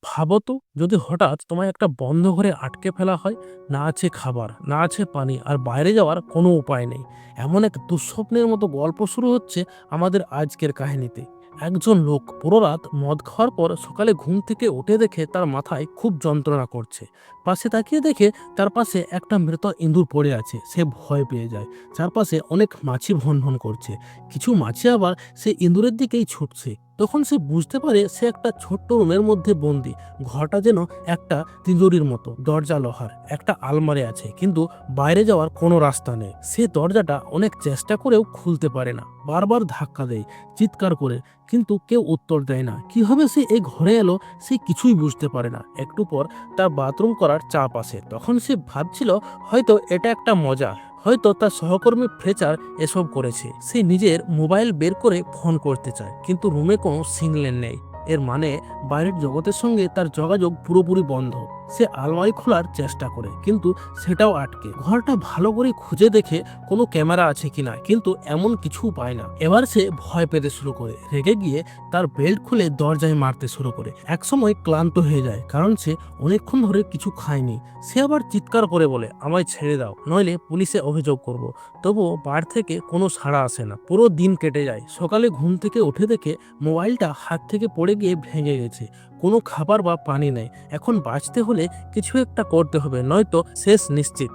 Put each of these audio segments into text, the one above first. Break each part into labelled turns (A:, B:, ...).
A: ভাবো তো, যদি হঠাৎ তোমায় একটা বন্ধ ঘরে আটকে ফেলা হয়, না আছে খাবার, না আছে পানি, আর বাইরে যাওয়ার কোনো উপায় নেই। এমন এক দুঃস্বপ্নের মতো গল্প শুরু হচ্ছে আমাদের আজকের কাহিনীতে। একজন লোক পুরো রাত মদ খাওয়ার পর সকালে ঘুম থেকে উঠে দেখে তার মাথায় খুব যন্ত্রণা করছে। পাশে তাকিয়ে দেখে তার পাশে একটা মৃত ইঁদুর পড়ে আছে। সে ভয় পেয়ে যায়। চারপাশে অনেক মাছি ভন ভন করছে। কিছু মাছি আবার সে ইঁদুরের দিকেই ছুটছে। তখন সে বুঝতে পারে সে একটা ছোট্ট রুমের মধ্যে বন্দি। ঘরটা যেন একটা তিজুরির মতো, দরজা লোহার, একটা আলমারি আছে, কিন্তু বাইরে যাওয়ার কোনো রাস্তা নেই। সে দরজাটা অনেক চেষ্টা করেও খুলতে পারে না, বারবার ধাক্কা দেয়, চিৎকার করে, কিন্তু কেউ উত্তর দেয় না। কিভাবে সে এই ঘরে এলো সে কিছুই বুঝতে পারে না। একটু পর তার বাথরুম করার চাপ আসে। তখন সে ভাবছিল হয়তো এটা একটা মজা, হয়তো তার সহকর্মী ফ্রেচার এসব করেছে। সে নিজের মোবাইল বের করে ফোন করতে চায়, কিন্তু রুমে কোনো সিগন্যাল নেই। এর মানে বাইরের জগতের সঙ্গে তার যোগাযোগ পুরোপুরি বন্ধ। সে আলমারি খোলার চেষ্টা করে, কিন্তু সেটাও আটকে। ঘরটা ভালো করে খুঁজে দেখে কোনো ক্যামেরা আছে কিনা, কিন্তু এমন কিছু পায় না। এবার সে ভয় পেতে শুরু করে। রেগে গিয়ে তার বেল্ট খুলে দরজায় মারতে শুরু করে। একসময় ক্লান্ত হয়ে যায়, কারণ সে অনেকক্ষণ ধরে কিছু খায়নি। সে আবার চিৎকার করে বলে, আমায় ছেড়ে দাও, নইলে পুলিশে অভিযোগ করব। তবুও বাড়ি থেকে কোনো সাড়া আসে না। পুরো দিন কেটে যায়। সকালে ঘুম থেকে উঠে দেখে মোবাইলটা হাত থেকে পড়ে গিয়ে ভেঙে গেছে। কোনো খাবার বা পানি নেই। এখন বাঁচতে হলে কিছু একটা করতে হবে, নয়তো শেষ নিশ্চিত।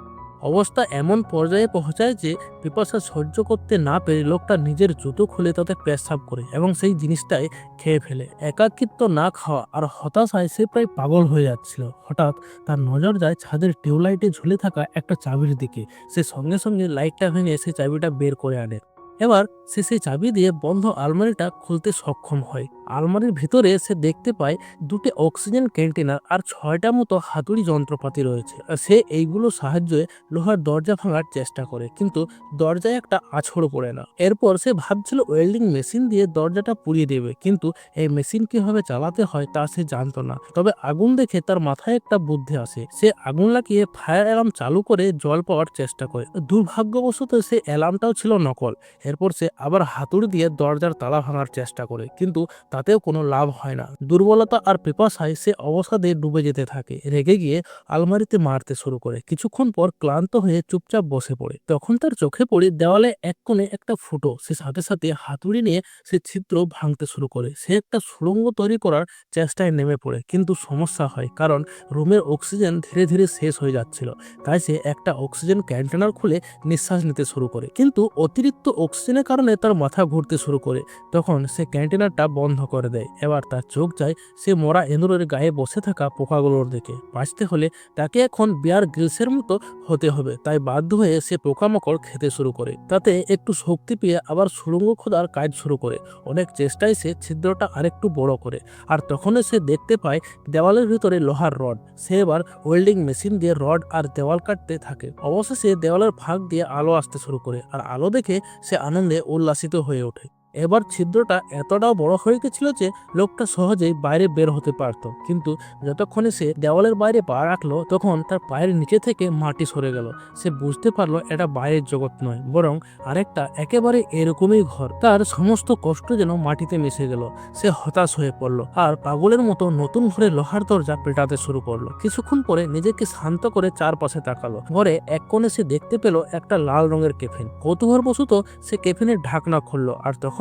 A: অবস্থা এমন পর্যায়ে পৌঁছায় যে পিপাসা সহ্য করতে না পেরে লোকটা নিজের জুতো খুলে তাতে পেশাব করে এবং সেই জিনিসটাই খেয়ে ফেলে। একাকিত্ব, না খাওয়া আর হতাশায় সে প্রায় পাগল হয়ে যাচ্ছিল। হঠাৎ তার নজর যায় ছাদের টিউবলাইটে ঝুলে থাকা একটা চাবির দিকে। সে সঙ্গে সঙ্গে লাইটটা ভেঙে সে চাবিটা বের করে আনে। এবার সে সেই চাবি দিয়ে বন্ধ আলমারিটা খুলতে সক্ষম হয়। আলমারির ভিতরে সে দেখতে পায় দুটো অক্সিজেন কন্টেনার আর 6টা মতো হাতুড়ি যন্ত্রপাতি রয়েছে। আর সে এইগুলো সাহায্যে লোহার দরজা ভাঙার চেষ্টা করে, কিন্তু দরজায় একটা আঁচড়ও পড়ে না। এরপর সে ভাবছিল ওয়েল্ডিং মেশিন দিয়ে দরজাটা পুড়িয়ে দেবে, কিন্তু এই মেশিন কিভাবে চালাতে হয় তা সে জানতো না। তবে আগুন দেখে তার মাথায় একটা বুদ্ধি আসে। সে আগুন লাগিয়ে ফায়ার অ্যালার্ম চালু করে জল পাওয়ার চেষ্টা করে। দুর্ভাগ্যবশত সে অ্যালার্মটাও ছিল নকল। এরপর সে আবার হাতুড়ি দিয়ে দরজার তালা ভাঙার চেষ্টা করে, কিন্তু তাতেও কোনো লাভ হয় না। দুর্বলতা আর পিপাসায় সে অবসাদে ডুবে যেতে থাকে। রেগে গিয়ে আলমারিতে মারতে শুরু করে। কিছুক্ষণ পর ক্লান্ত হয়ে চুপচাপ বসে পড়ে। তখন তার চোখে পড়ে দেওয়ালে এক কোণে একটা ফুটো। সে সাথে সাথে হাতুড়ি নিয়ে সে ছিদ্র ভাঙতে শুরু করে। সে একটা সুড়ঙ্গ তৈরি করার চেষ্টায় নেমে পড়ে, কিন্তু সমস্যা হয়, কারণ রুমের অক্সিজেন ধীরে ধীরে শেষ হয়ে যাচ্ছিল। তাই সে একটা অক্সিজেন কন্টেনার খুলে নিঃশ্বাস নিতে শুরু করে, কিন্তু অতিরিক্ত অক্সিজেনের কারণে তার মাথা ঘুরতে শুরু করে। তখন সে কন্টেনারটা বন্ধ করে দেয়। এবার তার চোখ যায় সে মরা এঁদুরের গায়ে বসে থাকা পোকাগুলোর দিকে। বাঁচতে হলে তাকে এখন বিয়ার গ্রিলসের মতো হতে হবে। তাই বাধ্য হয়ে সে পোকামাকড় খেতে শুরু করে। তাতে একটু শক্তি পেয়ে আবার সুড়ঙ্গ খোদার কাজ শুরু করে। অনেক চেষ্টায় সে ছিদ্রটা আরেকটু বড় করে, আর তখনই সে দেখতে পায় দেওয়ালের ভিতরে লোহার রড। সে এবার ওয়েল্ডিং মেশিন দিয়ে রড আর দেওয়াল কাটতে থাকে। অবশেষে দেওয়ালের ফাঁক দিয়ে আলো আসতে শুরু করে, আর আলো দেখে সে আনন্দে উল্লাসিত হয়ে ওঠে। এবার ছিদ্রটা এতটাও বড় হয়ে গেছিল যে লোকটা সহজেই বাইরে বের হতে পারত, কিন্তু যতক্ষণে সে দেওয়ালের বাইরে পা রাখলো তখন তার পায়ের নিচে থেকে মাটি সরে গেল। সে বুঝতে পারলো এটা বাইরের জগৎ নয়, বরং আরেকটা একেবারে এরকমই ঘর। তার সমস্ত কষ্ট যেন মাটিতে মিশে গেল। সে হতাশ হয়ে পড়লো আর পাগলের মতো নতুন ঘরে লোহার দরজা পেটাতে শুরু করলো। কিছুক্ষণ পরে নিজেকে শান্ত করে চারপাশে তাকালো। ঘরে এক কোণে সে দেখতে পেল একটা লাল রঙের কেফিন। কৌতূহলবশত সে কেফিনের ঢাকনা খুললো, আর তখনই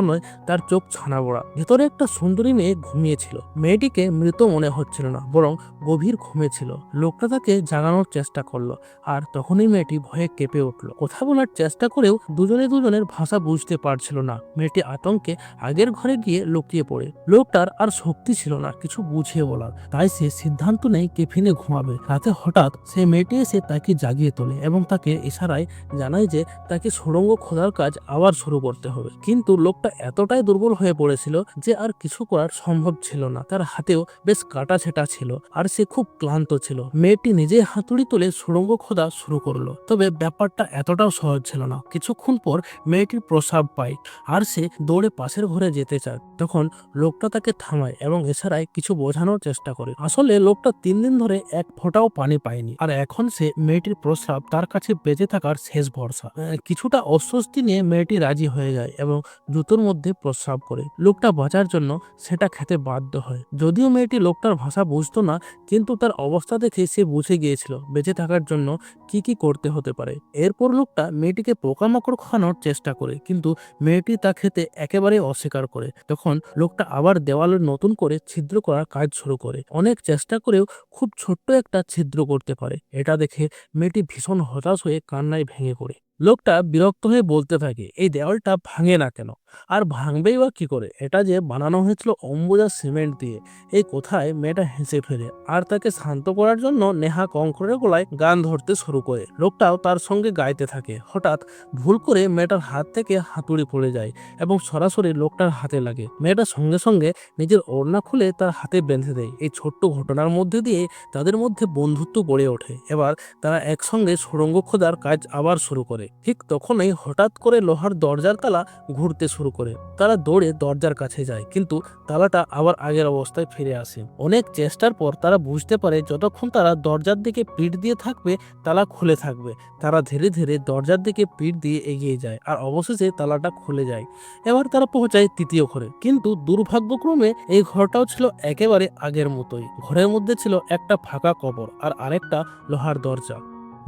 A: তার চোখ ছানা বড়া। ভেতরে একটা সুন্দরী মেয়ে ঘুমিয়েছিল। মেয়েটিকে মৃত মনে হচ্ছিল না, বরং গভীর ঘুমে ছিল। লোকটা তাকে জাগানোর চেষ্টা করলো, আর তখনই মেয়েটি ভয়ে কেঁপে উঠলো। কথা বলার চেষ্টা করেও দুজনের ভাষা বুঝতে পারছিল না। মেয়েটি আতঙ্কে আগের ঘরে গিয়ে লুকিয়ে পড়ে। লোকটার আর শক্তি ছিল না কিছু বুঝিয়ে বলার, তাই সে সিদ্ধান্ত নেয় কেফিনে ঘুমাবে। রাতে হঠাৎ সে মেয়েটি এসে তাকে জাগিয়ে তোলে এবং তাকে ইশারায় জানায় যে তাকে সুড়ঙ্গ খোদার কাজ আবার শুরু করতে হবে। কিন্তু লোকটা এতটাই দুর্বল হয়ে পড়েছিল যে আর কিছু করার সম্ভব ছিল না। তার হাতেও বেশ কাটা ছেঁটা ছিল, আর সে খুব ক্লান্ত ছিল। মেয়েটি নিজে হাতুড়ি তুলে সুড়ঙ্গ খোদা শুরু করলো। তবে ব্যাপারটা এতটাও সহজ ছিল না। কিছুক্ষণ পর মেয়েটির প্রস্রাব পায়, আর সে দৌড়ে পাশের ঘরে যেতে চায়। তখন লোকটা তাকে থামায় এবং ইশারায় কিছু বোঝানোর চেষ্টা করে। আসলে লোকটা 3 দিন ধরে এক ফোঁটাও পানি পায়নি, আর এখন সে মেয়েটির প্রস্রাব তার কাছে বেঁচে থাকার শেষ ভরসা। কিছুটা অস্বস্তি নিয়ে মেয়েটি রাজি হয়ে যায় এবং জুতোর মৃত্যুর মধ্যে প্রস্রাব করে। লোকটা বাঁচার জন্য সেটা খেতে বাধ্য হয়। যদিও মেয়েটি লোকটার ভাষা বুঝতো না, কিন্তু তার অবস্থা দেখে সে বুঝে গিয়েছিল বেঁচে থাকার জন্য কি করতে হতে পারে। এরপর লোকটা মেয়েটিকে পোকামাকড় খাওয়ানোর চেষ্টা করে, কিন্তু মেয়েটি তা খেতে একেবারে অস্বীকার করে। তখন লোকটা আবার দেওয়ালে নতুন করে ছিদ্র করার কাজ শুরু করে। অনেক চেষ্টা করেও খুব ছোট্ট একটা ছিদ্র করতে পারে। এটা দেখে মেয়েটি ভীষণ হতাশ হয়ে কান্নায় ভেঙে পড়ে। লোকটা বিরক্ত হয়ে বলতে থাকে, এই দেওয়ালটা ভাঙে না কেন, আর ভাঙবেই বা কি করে, এটা যে বানানো হয়েছিল অম্বুজা সিমেন্ট দিয়ে। এই কথায় মেয়েটা হেসে ফেলে আর তাকে শান্ত করার জন্য নেহা কঙ্করের গলায় গান ধরতে শুরু করে। লোকটাও তার সঙ্গে গাইতে থাকে। হঠাৎ ভুল করে মেয়েটার হাত থেকে হাতুড়ি পড়ে যায় এবং সরাসরি লোকটার হাতে লাগে। মেয়েটা সঙ্গে সঙ্গে নিজের ওড়না খুলে তার হাতে বেঁধে দেয়। এই ছোট্ট ঘটনার মধ্যে দিয়ে তাদের মধ্যে বন্ধুত্ব গড়ে ওঠে। এবার তারা একসঙ্গে সুড়ঙ্গ খোদার কাজ আবার শুরু করে। ঠিক তখনই হঠাৎ করে লোহার দরজার তালা ঘুরতে শুরু করে। তারা দৌড়ে দরজার কাছে যায়, কিন্তু তালাটা আবার আগের অবস্থায় ফিরে আসে। অনেক চেষ্টার পর তারা বুঝতে পারে যতক্ষণ তারা দরজার দিকে পিঠ দিয়ে থাকবে তালা খুলে থাকবে। তারা ধীরে ধীরে দরজার দিকে পিঠ দিয়ে এগিয়ে যায় আর অবশেষে তালাটা খুলে যায়। এবার তারা পৌঁছায় তৃতীয় ঘরে, কিন্তু দুর্ভাগ্যক্রমে এই ঘরটাও ছিল একেবারে আগের মতোই। ঘরের মধ্যে ছিল একটা ফাঁকা কবর আর আরেকটা লোহার দরজা।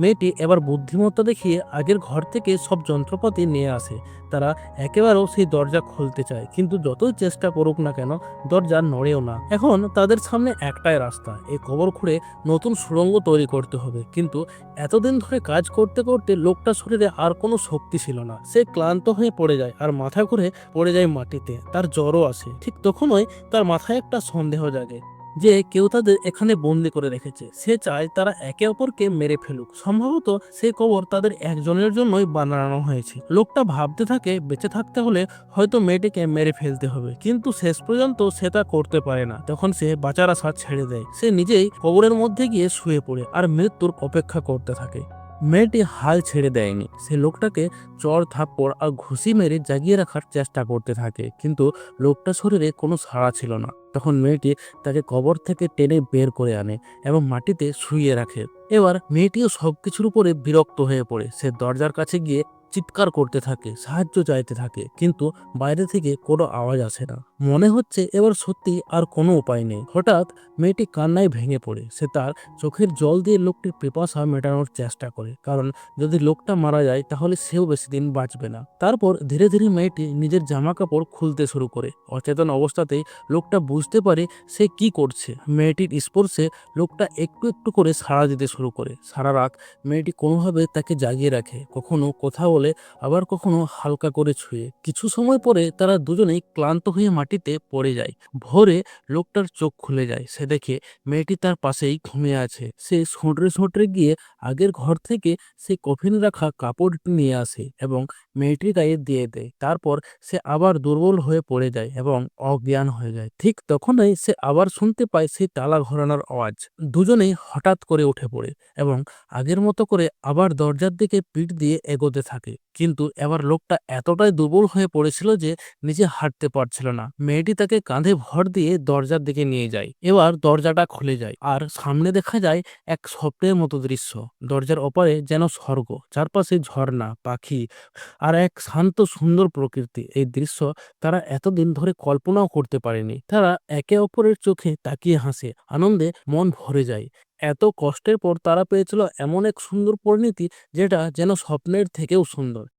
A: মেয়েটি এবার বুদ্ধিমত্তা দেখিয়ে আগের ঘর থেকে সব যন্ত্রপাতি নিয়ে আসে। তারা একেবারেও সেই দরজা খুলতে চায়, কিন্তু যতই চেষ্টা করুক না কেন দরজা নড়েও না। এখন তাদের সামনে একটাই রাস্তা, এই কবর খুঁড়ে নতুন সুড়ঙ্গ তৈরি করতে হবে। কিন্তু এতদিন ধরে কাজ করতে করতে লোকটার শরীরে আর কোনো শক্তি ছিল না। সে ক্লান্ত হয়ে পড়ে যায় আর মাথা ঘুরে পড়ে যায় মাটিতে। তার জ্বরও আসে। ঠিক তখনই তার মাথায় একটা সন্দেহ জাগে যে কেউ তাদের এখানে বন্দি করে রেখেছে। সে চায় তারা একে অপরকে মেরে ফেলুক। সম্ভবত সে কবর তাদের একজনের জন্যই বানানো হয়েছে। লোকটা ভাবতে থাকে বেঁচে থাকতে হলে হয়তো মেয়েটিকে মেরে ফেলতে হবে, কিন্তু শেষ পর্যন্ত সে তা করতে পারে না। তখন সে বাঁচার আশা ছেড়ে দেয়। সে নিজেই কবরের মধ্যে গিয়ে শুয়ে পড়ে আর মৃত্যুর অপেক্ষা করতে থাকে। মেয়েটি হাল ছেড়ে দেয়নি। সে লোকটাকে চড় থাপ্পড় আর ঘুষি মেরে জাগিয়ে রাখার চেষ্টা করতে থাকে, কিন্তু লোকটার শরীরে কোনো সাড়া ছিল না। তখন মেয়েটি তাকে কবর থেকে টেনে বের করে আনে এবং মাটিতে শুইয়ে রাখে। এবার মেয়েটিও সবকিছুর উপরে বিরক্ত হয়ে পড়ে। সে দরজার কাছে গিয়ে চিৎকার করতে থাকে, সাহায্য চাইতে থাকে, কিন্তু বাইরে থেকে কোনো আওয়াজ আসে না। মনে হচ্ছে এবার সত্যি আর কোনো উপায় নেই। হঠাৎ মেয়েটি কান্নায় ভেঙে পড়ে। সে তার চোখের জল দিয়ে লোকটির পিপাসা মেটানোর চেষ্টা করে, কারণ যদি লোকটা মারা যায় তাহলে সেও বেশি দিন বাঁচবে না। তারপর ধীরে ধীরে মেয়েটি নিজের জামা কাপড় খুলতে শুরু করে। অচেতন অবস্থাতেই লোকটা বুঝতে পারে সে কি করছে। মেয়েটির স্পর্শে লোকটা একটু একটু করে সাড়া দিতে শুরু করে। সারা রাত মেয়েটি কোনোভাবে তাকে জাগিয়ে রাখে, কখনো কথা বলে, আবার কখনো হালকা করে ছুঁয়ে। কিছু সময় পরে তারা দুজনেই ক্লান্ত হয়ে মাটিতে পড়ে যায়। ভোরে লোকটার চোখ খুলে যায়। সে দেখে মেয়েটি তার পাশেই ঘুমিয়ে আছে। সে ছোঁটরে ছোঁটরে গিয়ে আগের ঘর থেকে সে কফিনে রাখা কাপড়টি নিয়ে আসে এবং মেয়েটির গায়ে দিয়ে দেয়। তারপর সে আবার দুর্বল হয়ে পড়ে যায় এবং অজ্ঞান হয়ে যায়। ঠিক তখনই সে আবার শুনতে পায় সেই তালা ঘোরানোর আওয়াজ। দুজনেই হঠাৎ করে উঠে পড়ে এবং আগের মতো করে আবার দরজার দিকে পিঠ দিয়ে এগোতে থাকে। কিন্তু এবার লোকটা এতটাই দুর্বল হয়ে পড়েছিল যে নিজে হাঁটতে পারছিল না। মেয়েটি তাকে কাঁধে ভর দিয়ে দরজার দিকে নিয়ে যায়। এবার দরজাটা খুলে যায় আর সামনে দেখা যায় এক স্বপ্নের মতো দৃশ্য। দরজার ওপারে যেন স্বর্গ, চারপাশে ঝর্ণা, পাখি আর এক শান্ত সুন্দর প্রকৃতি। এই দৃশ্য তারা এতদিন ধরে কল্পনাও করতে পারেনি। তারা একে অপরের চোখে তাকিয়ে হাসে, আনন্দে মন ভরে যায়। এত কষ্টের পর তারা পেয়েছিল এমন এক সুন্দর পরিণতি, যেটা যেন স্বপ্নের থেকেও সুন্দর।